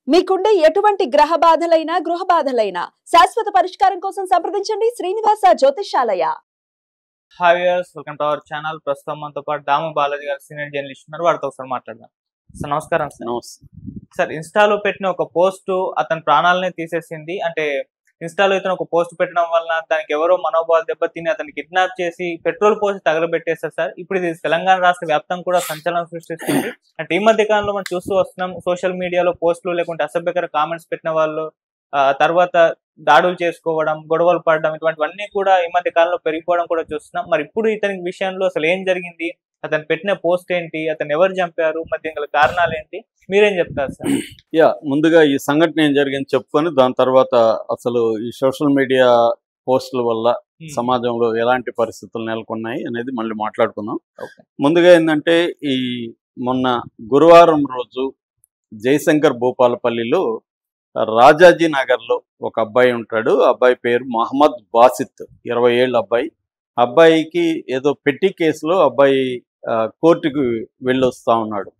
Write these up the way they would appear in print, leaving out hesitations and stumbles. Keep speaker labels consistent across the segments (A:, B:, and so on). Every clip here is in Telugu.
A: మీకుండే ఎటువంటి గ్రహ బాధలైనా గృహ బాధలైనా శాశ్వత పరిష్కారం కోసం సంప్రదించండి Srinivasa Jyothishalaya.
B: Hi viewers, welcome to our channel. ప్రస్తుతం మనతో పాటు దాము బాలాజీ గారు సీనియర్ జర్నలిస్ట్ ఉన్నారు. వారితో ఒకసారి మాట్లాడదాం. సార్ నమస్కారం. సార్ ఇన్స్టాలో పెట్టిన ఒక పోస్ట్ అతని ప్రాణాలనే తీసేసింది. అంటే ఇన్స్టాలో ఇతను ఒక పోస్ట్ పెట్టడం వలన దానికి ఎవరో మనోభావాలు దెబ్బతిని అతన్ని కిడ్నాప్ చేసి పెట్రోల్ పోసి తగలబెట్టేస్తారు సార్. ఇప్పుడు ఇది తెలంగాణ రాష్ట్ర వ్యాప్తంగా కూడా సంచలనం సృష్టిస్తుంది. అంటే ఈ మధ్య కాలంలో మనం చూస్తూ వస్తున్నాం, సోషల్ మీడియాలో పోస్టులు లేకుంటే అసభ్యకర కామెంట్స్ పెట్టిన వాళ్ళు తర్వాత దాడులు చేసుకోవడం, గొడవలు పడడం, ఇటువంటివన్నీ కూడా ఈ మధ్య కాలంలో పెరిగిపోవడం కూడా చూస్తున్నాం. మరి ఇప్పుడు ఇతని విషయంలో అసలు ఏం జరిగింది, అతను పెట్టిన పోస్ట్ ఏంటి, అతను ఎవరు చంపారు, మధ్య గల కారణాలు ఏంటి, మీరేం చెప్తారు సార్?
C: ముందుగా ఈ సంఘటన ఏం జరిగింది చెప్పుకొని దాని తర్వాత అసలు ఈ సోషల్ మీడియా పోస్టుల వల్ల సమాజంలో ఎలాంటి పరిస్థితులు నెలకొన్నాయి అనేది మళ్ళీ మాట్లాడుకుందాం. ముందుగా ఏంటంటే ఈ మొన్న గురువారం రోజు జయశంకర్ భూపాలపల్లిలో రాజాజీ నగర్లో ఒక అబ్బాయి ఉంటాడు. అబ్బాయి పేరు మహమ్మద్ బాసిత్, 20 ఏళ్ళ అబ్బాయి. అబ్బాయికి ఏదో పెట్టి కేసులో అబ్బాయి కోర్టుకు వెళ్ళొస్తా ఉన్నాడు.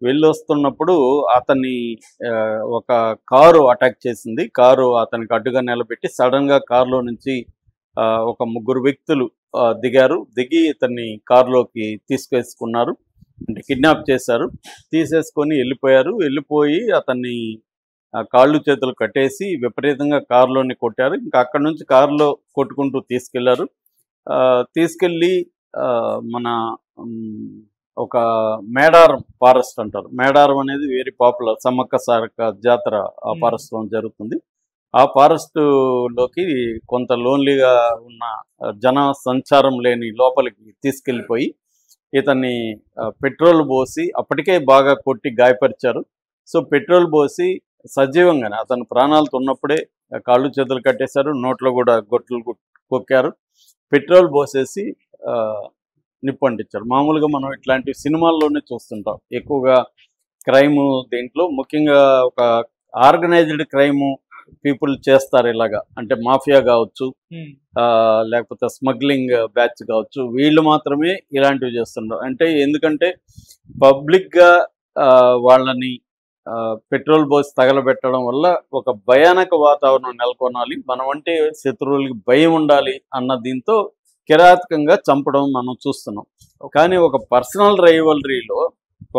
C: వెళ్ళొస్తున్నప్పుడు అతన్ని ఒక కారు అటాక్ చేసింది. కారు అతనికి అడ్డుగా నిలబెట్టి సడన్గా కారులో నుంచి ఒక 3 వ్యక్తులు దిగారు. దిగి ఇతన్ని కారులోకి తీసుకేసుకున్నారు, అంటే కిడ్నాప్ చేశారు. తీసేసుకొని వెళ్ళిపోయారు. వెళ్ళిపోయి అతన్ని కాళ్ళు చేతులు కట్టేసి విపరీతంగా కారులోని కొట్టారు. ఇంకా అక్కడి నుంచి కారులో కొట్టుకుంటూ తీసుకెళ్లారు. తీసుకెళ్ళి మన ఒక మేడారం ఫారెస్ట్ అంటారు. మేడారం అనేది వెరీ పాపులర్, సమ్మక్క సారక్క జాతర ఆ ఫారెస్ట్లో జరుగుతుంది. ఆ ఫారెస్ట్లోకి కొంత లోన్లీగా ఉన్న జన సంచారం లేని లోపలికి తీసుకెళ్ళిపోయి ఇతన్ని పెట్రోల్ పోసి అప్పటికే బాగా కొట్టి గాయపరిచారు. సో పెట్రోల్ పోసి సజీవంగానే అతను ప్రాణాలతో ఉన్నప్పుడే కాళ్ళు చేతులు కట్టేశారు, నోట్లో కూడా గొట్లు కొక్కారు, పెట్రోల్ పోసేసి నిప్పంటించారు. మామూలుగా మనం ఇట్లాంటి సినిమాల్లోనే చూస్తుంటాం ఎక్కువగా. క్రైమ్ దీంట్లో ముఖ్యంగా ఒక ఆర్గనైజ్డ్ క్రైమ్ పీపుల్ చేస్తారు ఇలాగా. అంటే మాఫియా కావచ్చు, లేకపోతే స్మగ్లింగ్ బ్యాచ్ కావచ్చు, వీళ్ళు మాత్రమే ఇలాంటివి చేస్తుంటారు. అంటే ఎందుకంటే పబ్లిక్గా వాళ్ళని పెట్రోల్ పోసి తగలబెట్టడం వల్ల ఒక భయానక వాతావరణం నెలకొనాలి, మన వంటి శత్రువులకి భయం ఉండాలి అన్న దీంతో కిరాతకంగా చంపడం మనం చూస్తున్నాం. కానీ ఒక పర్సనల్ రైవలరీలో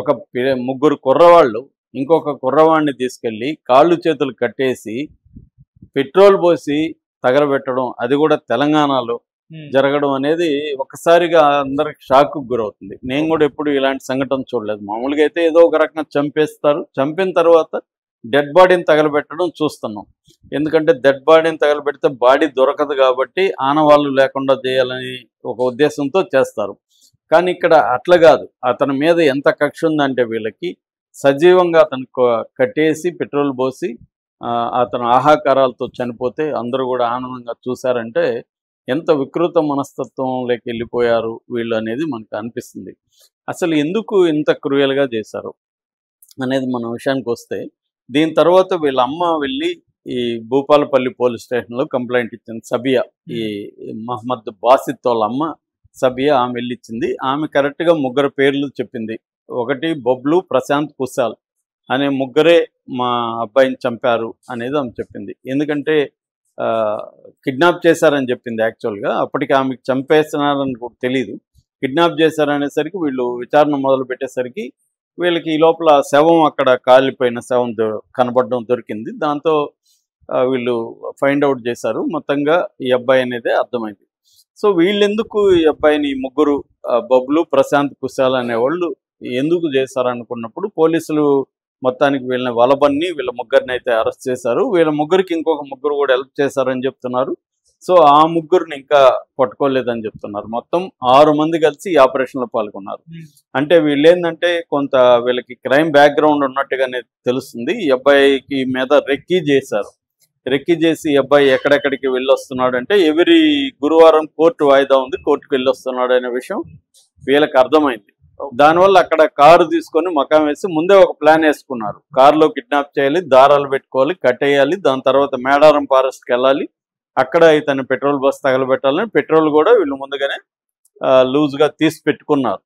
C: ఒక 3 కుర్రవాళ్ళు ఇంకొక కుర్రవాడిని తీసుకెళ్ళి కాళ్ళు చేతులు కట్టేసి పెట్రోల్ పోసి తగలబెట్టడం, అది కూడా తెలంగాణలో జరగడం అనేది ఒకసారిగా అందరికి షాక్కు గురవుతుంది. నేను కూడా ఎప్పుడు ఇలాంటి సంఘటన చూడలేదు. మామూలుగా అయితే ఏదో ఒక రకంగా చంపేస్తారు, చంపిన తర్వాత డెడ్ బాడీని తగలబెట్టడం చూస్తున్నాం. ఎందుకంటే డెడ్ బాడీని తగలబెడితే బాడీ దొరకదు కాబట్టి ఆనవాళ్ళు లేకుండా చేయాలని ఒక ఉద్దేశంతో చేస్తారు. కానీ ఇక్కడ అట్లా కాదు. అతని మీద ఎంత కక్ష ఉందంటే వీళ్ళకి సజీవంగా అతను కట్టేసి పెట్రోల్ పోసి అతను ఆహాకారాలతో చనిపోతే అందరూ కూడా ఆనందంగా చూశారంటే ఎంత వికృత మనస్తత్వంలోకి వెళ్ళిపోయారు వీళ్ళు అనేది మనకు అనిపిస్తుంది. అసలు ఎందుకు ఇంత క్రూయల్గా చేశారు అనేది మన విషయానికి వస్తే, దీని తర్వాత వీళ్ళ అమ్మ వెళ్ళి ఈ భూపాలపల్లి పోలీస్ స్టేషన్లో కంప్లైంట్ ఇచ్చింది. సబియా, ఈ మహమ్మద్ బాసిత్ వాళ్ళ అమ్మ సబియా, ఆమె వెళ్ళిచ్చింది. ఆమె కరెక్ట్గా 3 పేర్లు చెప్పింది. ఒకటి బొబ్లు, ప్రశాంత్, కుశాల్ అనే 3 మా అబ్బాయిని చంపారు అనేది ఆమె చెప్పింది. ఎందుకంటే కిడ్నాప్ చేశారని చెప్పింది యాక్చువల్గా. అప్పటికి ఆమెకు చంపేస్తున్నారని కూడా తెలీదు. కిడ్నాప్ చేశారనేసరికి వీళ్ళు విచారణ మొదలు పెట్టేసరికి వీళ్ళకి ఈ లోపల శవం, అక్కడ కాలిపోయిన శవం కనబడడం దొరికింది. దాంతో వీళ్ళు ఫైండ్ అవుట్ చేశారు. మొత్తంగా ఈ అబ్బాయి అనేది అర్థమైంది. సో వీళ్ళెందుకు ఈ అబ్బాయిని 3 బబ్లు, ప్రశాంత్, కుశాల్ అనేవాళ్ళు ఎందుకు చేశారనుకున్నప్పుడు పోలీసులు మొత్తానికి వీళ్ళని వలబన్ని వీళ్ళ 3ని అయితే అరెస్ట్ చేశారు. వీళ్ళ 3కి ఇంకొక 3 కూడా హెల్ప్ చేశారని చెప్తున్నారు. సో ఆ 3ని ఇంకా పట్టుకోలేదని చెప్తున్నారు. మొత్తం 6 మంది కలిసి ఈ ఆపరేషన్లో పాల్గొన్నారు. అంటే వీళ్ళు ఏంటంటే కొంత వీళ్ళకి క్రైమ్ బ్యాక్గ్రౌండ్ ఉన్నట్టుగానే తెలుస్తుంది. ఈ అబ్బాయికి మీద రెక్కీ చేశారు. రెక్కీ చేసి ఈ అబ్బాయి ఎక్కడెక్కడికి వెళ్ళొస్తున్నాడు అంటే ఎవ్రీ గురువారం కోర్టు వాయిదా ఉంది, కోర్టుకు వెళ్ళొస్తున్నాడు అనే విషయం వీళ్ళకి అర్థమైంది. దానివల్ల అక్కడ కారు తీసుకొని మకాం వేసి ముందే ఒక ప్లాన్ వేసుకున్నారు. కారులో కిడ్నాప్ చేయాలి, దారాలు పెట్టుకోవాలి, కట్టేయాలి, దాని తర్వాత మేడారం ఫారెస్ట్కి వెళ్ళాలి, అక్కడ ఇతను పెట్రోల్ బస్ తగలబెట్టాలని పెట్రోల్ కూడా వీళ్ళు ముందుగానే లూజ్గా తీసి పెట్టుకున్నారు.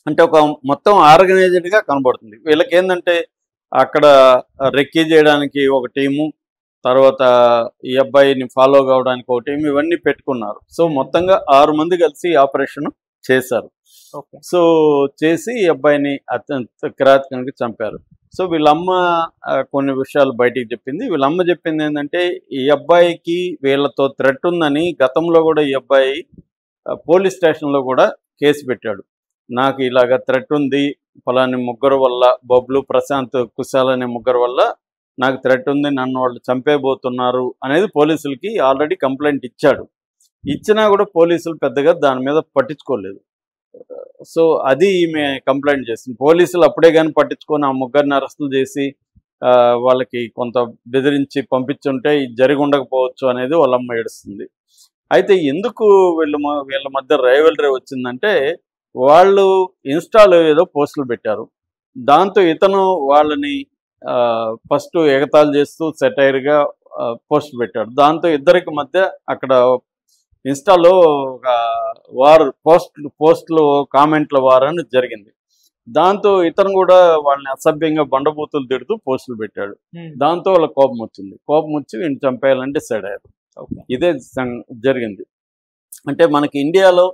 C: అంటే ఒక మొత్తం ఆర్గనైజ్డ్గా కనబడుతుంది. వీళ్ళకి ఏంటంటే అక్కడ రెక్కీ చేయడానికి ఒక టీము, తర్వాత ఈ అబ్బాయిని ఫాలో కావడానికి ఒక టీం, ఇవన్నీ పెట్టుకున్నారు. సో మొత్తంగా 6 మంది కలిసి ఆపరేషన్ చేశారు. సో చేసి ఈ అబ్బాయిని అత్యంత కిరాతకంగా చంపారు. సో వీళ్ళమ్మ కొన్ని విషయాలు బయటికి చెప్పింది. వీళ్ళమ్మ చెప్పింది ఏంటంటే, ఈ అబ్బాయికి వీళ్ళతో థ్రెట్ ఉందని గతంలో కూడా ఈ అబ్బాయి పోలీస్ స్టేషన్లో కూడా కేసు పెట్టాడు. నాకు ఇలాగ థ్రెట్ ఉంది, ఫలాని ముగ్గురు వల్ల, బబ్లు, ప్రశాంత్, కుశాల్ అనే ముగ్గురు వల్ల నాకు థ్రెట్ ఉంది, నన్ను వాళ్ళు చంపేయబోతున్నారు అనేది పోలీసులకి ఆల్రెడీ కంప్లైంట్ ఇచ్చాడు. ఇచ్చినా కూడా పోలీసులు పెద్దగా దాని మీద పట్టించుకోలేదు. సో అది ఈమె కంప్లైంట్ చేసింది. పోలీసులు అప్పుడే కానీ పట్టించుకొని ఆ ముగ్గురిని అరెస్టులు చేసి వాళ్ళకి కొంత బెదిరించి పంపించుంటే ఇది జరిగి ఉండకపోవచ్చు అనేది వాళ్ళమ్మ ఏడుస్తుంది. అయితే ఎందుకు వీళ్ళ మధ్య రైవల్రీ వచ్చిందంటే, వాళ్ళు ఇన్స్టాలో ఏదో పోస్టులు పెట్టారు. దాంతో ఇతను వాళ్ళని ఫస్ట్ ఎగతాళి చేస్తూ సెటైర్గా పోస్ట్ పెట్టాడు. దాంతో ఇద్దరికి మధ్య అక్కడ ఇన్స్టాలో ఒక పోస్టులు కామెంట్ల వారని జరిగింది. దాంతో ఇతను కూడా వాళ్ళని అసభ్యంగా బండబూతులు తిడుతూ పోస్టులు పెట్టాడు. దాంతో వాళ్ళ కోపం వచ్చింది. కోపం వచ్చి వీడిని చంపేయాలని డిసైడ్ అయ్యారు. ఇదే జరిగింది. అంటే మనకి ఇండియాలో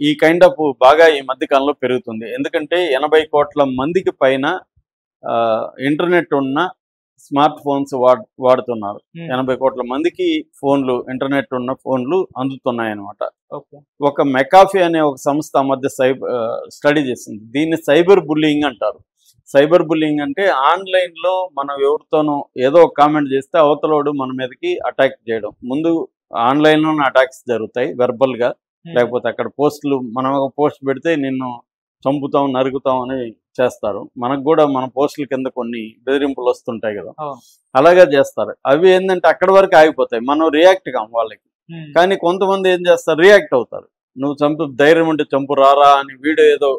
C: ఈ కైండ్ ఆఫ్ బాగా ఈ మధ్య కాలంలో పెరుగుతుంది. ఎందుకంటే 80 కోట్ల మందికి పైన ఇంటర్నెట్ ఉన్న స్మార్ట్ ఫోన్స్ వాడుతున్నారు. 80 కోట్ల మందికి ఫోన్లు, ఇంటర్నెట్ ఉన్న ఫోన్లు అందుతున్నాయి అన్నమాట. ఒక మెకాఫీ అనే ఒక సంస్థ మధ్య స్టడీ చేసింది. దీన్ని సైబర్ బుల్లింగ్ అంటారు. సైబర్ బుల్లింగ్ అంటే ఆన్లైన్లో మనం ఎవరితోనో ఏదో ఒక కామెంట్ చేస్తే అవతలోడు మన మీదకి అటాక్ చేయడం. ముందు ఆన్లైన్లోనే అటాక్స్ జరుగుతాయి వెర్బల్గా, లేకపోతే అక్కడ పోస్టులు, మనం ఒక పోస్ట్ పెడితే నిన్ను చంపుతాం, నరుగుతాం అని చేస్తారు. మనకు కూడా మన పోస్టుల కింద కొన్ని బెదిరింపులు వస్తుంటాయి కదా, అలాగే చేస్తారు. అవి ఏంటంటే అక్కడి వరకు ఆగిపోతాయి, మనం రియాక్ట్ కాం వాళ్ళకి. కానీ కొంతమంది ఏం చేస్తారు, రియాక్ట్ అవుతారు. నువ్వు చంపు, ధైర్యం ఉంటే చంపు, రారా అని. వీడు ఏదో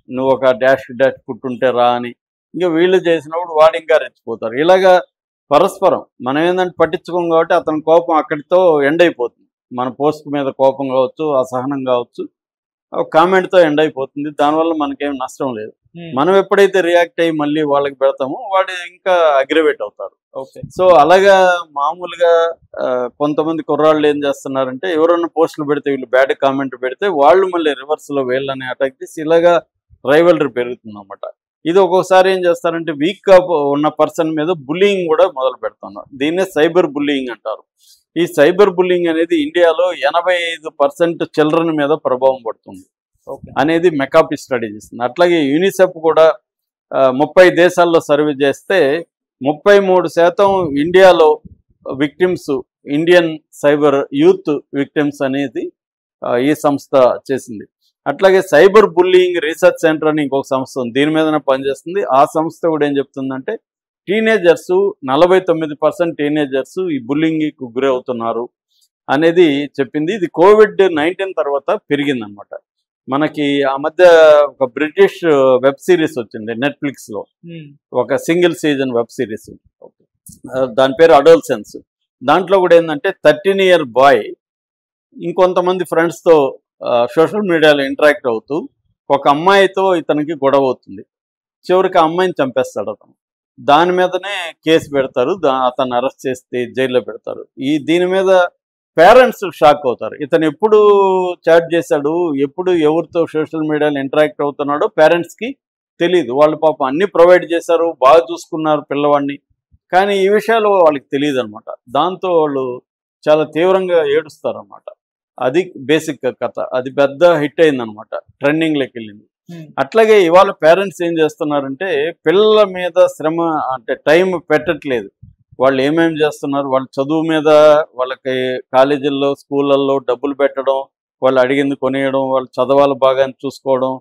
C: నువ్వు ఒక డాష్ పుట్టుంటే రా అని ఇంకా వీళ్ళు చేసినప్పుడు వాడు ఇంకా రెచ్చిపోతారు. ఇలాగా పరస్పరం మనం ఏంటంటే పట్టించుకోం కాబట్టి అతని కోపం అక్కడితో ఎండ్ అయిపోతుంది. మన పోస్ట్ మీద కోపం కావచ్చు, అసహనం కావచ్చు, కామెంట్తో ఎండ్ అయిపోతుంది. దానివల్ల మనకేం నష్టం లేదు. మనం ఎప్పుడైతే రియాక్ట్ అయ్యి మళ్ళీ వాళ్ళకి పెడతామో వాడు ఇంకా అగ్రివేట్ అవుతారు. సో అలాగా మామూలుగా కొంతమంది కుర్రాళ్ళు ఏం చేస్తున్నారంటే, ఎవరన్నా పోస్టులు పెడితే, వీళ్ళు బ్యాడ్ కామెంట్ పెడితే వాళ్ళు మళ్ళీ రివర్స్లో వీళ్ళని అటాక్ చేసి ఇలాగా రైవల్రీ పెరుగుతుంది అన్నమాట. ఇది ఒక్కొక్కసారి ఏం చేస్తారంటే, వీక్గా ఉన్న పర్సన్ మీద బుల్లింగ్ కూడా మొదలు పెడుతున్నారు. దీన్నే సైబర్ బుల్లింగ్ అంటారు. ఈ సైబర్ బుల్లింగ్ అనేది ఇండియాలో 85% చిల్డ్రన్ మీద ప్రభావం పడుతుంది అనేది మెకాఫీ స్టడీ చేస్తుంది. అట్లాగే యూనిసెఫ్ కూడా 30 దేశాల్లో సర్వే చేస్తే 33% ఇండియాలో victims, Indian cyber youth victims అనేది ఈ సంస్థ చేసింది. అట్లాగే సైబర్ బుల్లింగ్ రీసెర్చ్ సెంటర్ అని ఇంకొక సంస్థ ఉంది, దీని మీదనే పనిచేస్తుంది. ఆ సంస్థ కూడా ఏం చెప్తుందంటే, టీనేజర్స్ 49% టీనేజర్స్ ఈ బుల్లింగ్కి గురి అవుతున్నారు అనేది చెప్పింది. ఇది COVID-19 తర్వాత పెరిగిందనమాట. మనకి ఆ మధ్య ఒక బ్రిటిష్ వెబ్ సిరీస్ వచ్చింది నెట్ఫ్లిక్స్లో, ఒక సింగిల్ సీజన్ వెబ్ సిరీస్, దాని పేరు అడోల్సెన్స్. దాంట్లో కూడా ఏంటంటే 13 year బాయ్ ఇంకొంతమంది ఫ్రెండ్స్తో సోషల్ మీడియాలో ఇంటరాక్ట్ అవుతూ ఒక అమ్మాయితో ఇతనికి గొడవ అవుతుంది. చివరికి ఆ అమ్మాయిని చంపేస్తాడు అతను. దాని మీదనే కేసు పెడతారు, అతన్ని అరెస్ట్ చేస్తే జైల్లో పెడతారు. దీని మీద పేరెంట్స్ షాక్ అవుతారు. ఇతను ఎప్పుడు చాట్ చేశాడు, ఎప్పుడు ఎవరితో సోషల్ మీడియాలో ఇంటరాక్ట్ అవుతున్నాడో పేరెంట్స్కి తెలియదు. వాళ్ళు పాపం అన్నీ ప్రొవైడ్ చేశారు, బాగా చూసుకున్నారు పిల్లవాడిని, కానీ ఈ విషయాలు వాళ్ళకి తెలియదు అనమాట. దాంతో వాళ్ళు చాలా తీవ్రంగా ఏడుస్తారు అన్నమాట. అది బేసిక్ కథ. అది పెద్ద హిట్ అయిందనమాట, ట్రెండింగ్లోకి వెళ్ళింది. అట్లాగే ఇవాళ పేరెంట్స్ ఏం చేస్తున్నారంటే, పిల్లల మీద శ్రమ అంటే టైం పెట్టట్లేదు. వాళ్ళు ఏమేమి చేస్తున్నారు, వాళ్ళ చదువు మీద, వాళ్ళకి కాలేజీల్లో, స్కూళ్ళల్లో డబ్బులు పెట్టడం, వాళ్ళు అడిగింది కొనియడం, వాళ్ళు చదవాలి బాగా చూసుకోవడం,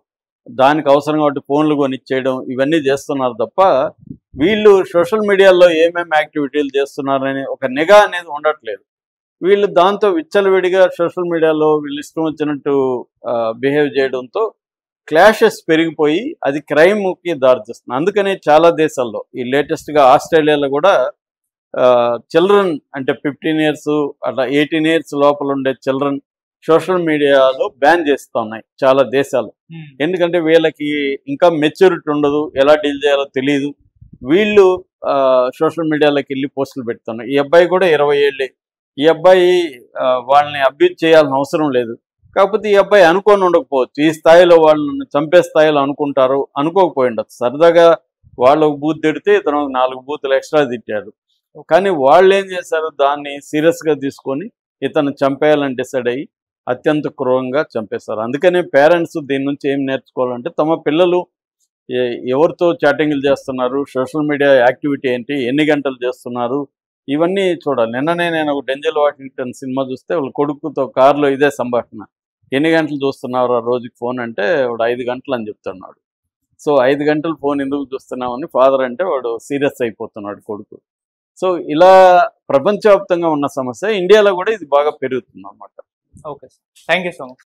C: దానికి అవసరం కాబట్టి ఫోన్లు కొనిచ్చేయడం, ఇవన్నీ చేస్తున్నారు తప్ప వీళ్ళు సోషల్ మీడియాలో ఏమేమి యాక్టివిటీలు చేస్తున్నారని ఒక నిఘా అనేది ఉండట్లేదు. వీళ్ళు దాంతో విచ్చలవిడిగా సోషల్ మీడియాలో వీళ్ళు ఇష్టం వచ్చినట్టు బిహేవ్ చేయడంతో క్లాషెస్ పెరిగిపోయి అది క్రైమ్కి దారితీస్తుంది. అందుకనే చాలా దేశాల్లో, ఈ లేటెస్ట్గా ఆస్ట్రేలియాలో కూడా చిల్డ్రన్ అంటే 15 years అట్లా 18 years లోపల ఉండే చిల్డ్రన్ సోషల్ మీడియాలో బ్యాన్ చేస్తూ ఉన్నాయి చాలా దేశాలు. ఎందుకంటే వీళ్ళకి ఇంకా మెచ్యూరిటీ ఉండదు, ఎలా డీల్ చేయాలో తెలియదు. వీళ్ళు సోషల్ మీడియాలోకి వెళ్ళి పోస్టులు పెడుతున్నారు. ఈ అబ్బాయి కూడా 20 ఏళ్ళే. ఈ అబ్బాయి వాళ్ళని అబ్యూజ్ చేయాల్సిన అవసరం లేదు. కాకపోతే ఈ అబ్బాయి అనుకొని ఉండకపోవచ్చు, ఈ స్థాయిలో వాళ్ళని చంపే స్థాయిలో అనుకుంటారు, అనుకోకపోయి ఉండొచ్చు. సరదాగా వాళ్ళు ఒక బూత్ తిడితే ఇతను 4 బూతులు ఎక్స్ట్రా తిట్టాడు. కానీ వాళ్ళు ఏం చేశారు, దాన్ని సీరియస్గా తీసుకొని ఇతను చంపేయాలని డిసైడ్ అయ్యి అత్యంత క్రూరంగా చంపేశారు. అందుకనే పేరెంట్స్ దీని నుంచి ఏం నేర్చుకోవాలంటే, తమ పిల్లలు ఎవరితో చాటింగ్లు చేస్తున్నారు, సోషల్ మీడియా యాక్టివిటీ ఏంటి, ఎన్ని గంటలు చేస్తున్నారు, ఇవన్నీ చూడాలి. నిన్ననే నేను ఒక డెంజల్ వాషింగ్టన్ సినిమా చూస్తే వాళ్ళ కొడుకుతో కారులో ఇదే సంభాషణ. ఎన్ని గంటలు చూస్తున్నారు ఆ రోజుకి ఫోన్ అంటే వాడు 5 గంటలు అని చెప్తున్నాడు. సో 5 గంటలు ఫోన్ ఎందుకు చూస్తున్నామని ఫాదర్ అంటే వాడు సీరియస్ అయిపోతున్నాడు కొడుకు. సో ఇలా ప్రపంచవ్యాప్తంగా ఉన్న సమస్య, ఇండియాలో కూడా ఇది బాగా పెరుగుతుంది అన్నమాట.
B: Okay sir, thank you so much.